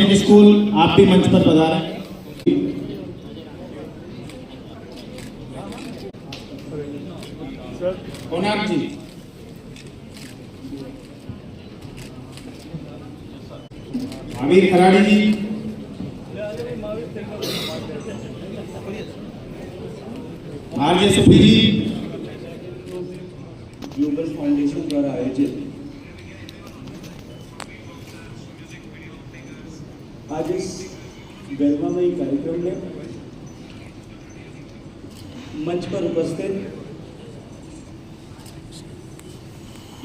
सैनिक स्कूल, आप भी मंच पर पधारें। कोणार्क जी, महावीर खराड़ी जी, आरजे सुफी जी, ग्लोबल फाउंडेशन द्वारा आयोजित आज इस गरिमामयी कार्यक्रम में मंच पर उपस्थित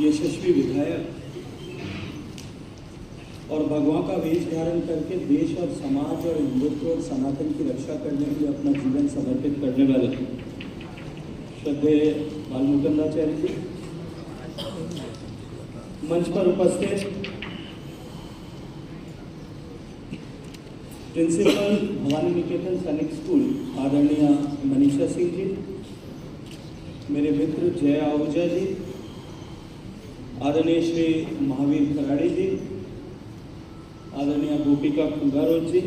यशस्वी विधायक और भगवान का वेश धारण करके देश और समाज और हिंदुत्व और सनातन की रक्षा करने के लिए अपना जीवन समर्पित करने वाले श्रद्धेय बालमुकुंदाचार्य जी, मंच पर उपस्थित प्रिंसिपल भवानी निकेतन सैनिक स्कूल आदरणीय मनीषा सिंह जी, मेरे मित्र जय आहूजा जी, आदरणीय श्री महावीर खराड़ी जी, आदरणीय गोपिका खुंगारोज जी,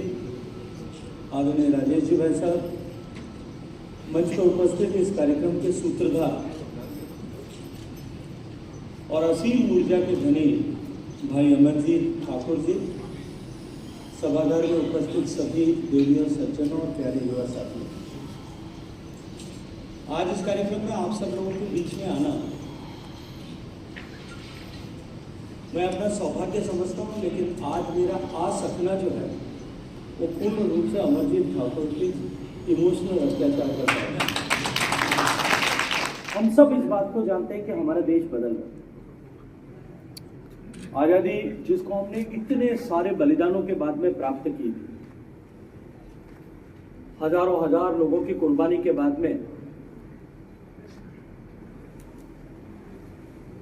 आदरणीय राजेश जी भाई साहब, मंच पर उपस्थित इस कार्यक्रम के सूत्रधार और असीम ऊर्जा के धनी भाई अमरजीत ठाकुर जी, सभागार में उपस्थित सभी देवियों, सज्जनों और प्यारे युवा साथियों, आज इस कार्यक्रम में आप सब लोगों के बीच में आना मैं अपना सौभाग्य समझता हूँ, लेकिन आज मेरा आ सकना जो है वो पूर्ण रूप से अमरजीत ठाकुर की इमोशनल अत्याचार करता है। हम सब इस बात को जानते हैं कि हमारा देश बदल गया। आजादी जिसको हमने इतने सारे बलिदानों के बाद में प्राप्त की थी, हजारों हजार लोगों की कुर्बानी के बाद में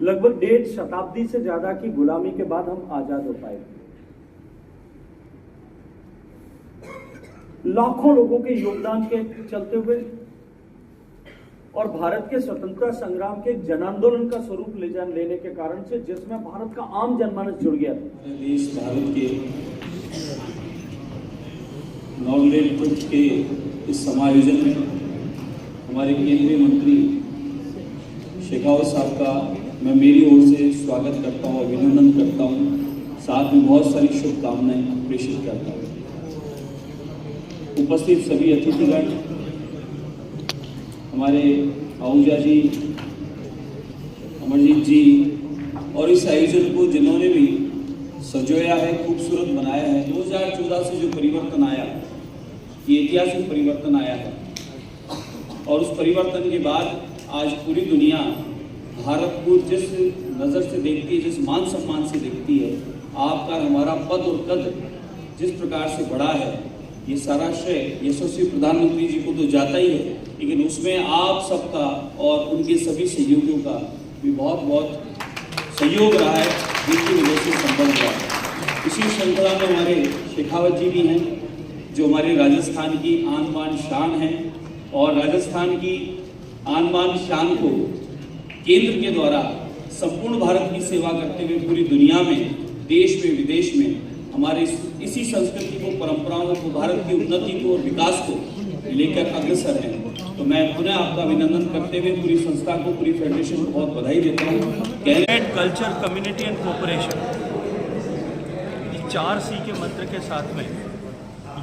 लगभग 1.5 शताब्दी से ज्यादा की गुलामी के बाद हम आजाद हो पाए। लाखों लोगों के योगदान के चलते हुए और भारत के स्वतंत्रता संग्राम के जन आंदोलन का स्वरूप लेने के कारण से, जिसमें भारत का आम जनमानस जुड़ गया था। देश भारत के इनॉग्रेट ट्रिप के इस समायोजन में हमारे केंद्रीय मंत्री शेखावत साहब का मैं मेरी ओर से स्वागत करता हूँ, अभिनंदन करता हूँ, साथ में बहुत सारी शुभकामनाएं प्रेषित करता हूँ। उपस्थित सभी अतिथिगण, हमारे आहूजा जी, अमरजीत जी और इस आयोजन को जिन्होंने भी सजोया है, खूबसूरत बनाया है। 2014 से जो परिवर्तन आया, ये ऐतिहासिक परिवर्तन आया है और उस परिवर्तन के बाद आज पूरी दुनिया भारत को जिस नज़र से देखती है, जिस मान सम्मान से देखती है, आपका हमारा पद और कद जिस प्रकार से बढ़ा है, ये सारा श्रेय यशस्वी प्रधानमंत्री जी को तो जाता ही है, लेकिन उसमें आप सबका और उनके सभी सहयोगियों का भी बहुत बहुत सहयोग रहा है, जिसकी वजह से संभव हुआ है। इसी श्रृंखला में हमारे शेखावत जी भी हैं, जो हमारे राजस्थान की आन बान शान हैं और राजस्थान की आन बान शान को केंद्र के द्वारा संपूर्ण भारत की सेवा करते हुए पूरी दुनिया में, देश में, विदेश में हमारे इसी संस्कृति को, परंपराओं को, भारत की उन्नति को और विकास को लेकर अग्रसर हैं। तो मैं पुनः आपका अभिनंदन करते हुए पूरी संस्था को, पूरी फेडरेशन को बहुत बधाई देता हूँ। Culture, community and cooperation, 4C के मंत्र के साथ में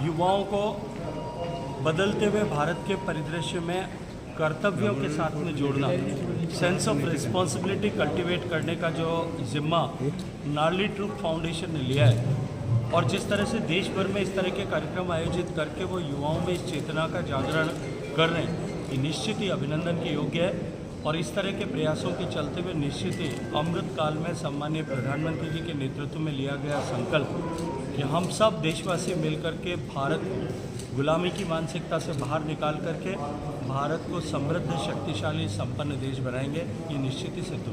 युवाओं को बदलते हुए भारत के परिदृश्य में कर्तव्यों के साथ में जोड़ना, सेंस ऑफ रिस्पॉन्सिबिलिटी कल्टीवेट करने का जो जिम्मा नार्ली ट्रूथ फाउंडेशन ने लिया है और जिस तरह से देश भर में इस तरह के कार्यक्रम आयोजित करके वो युवाओं में इस चेतना का जागरण कर रहे हैं, ये निश्चित ही अभिनंदन के योग्य है। और इस तरह के प्रयासों के चलते हुए निश्चित ही अमृत काल में सम्मानीय प्रधानमंत्री जी के नेतृत्व में लिया गया संकल्प कि हम सब देशवासी मिलकर के भारत गुलामी की मानसिकता से बाहर निकाल करके भारत को समृद्ध, शक्तिशाली, संपन्न देश बनाएंगे, ये निश्चित ही सिद्ध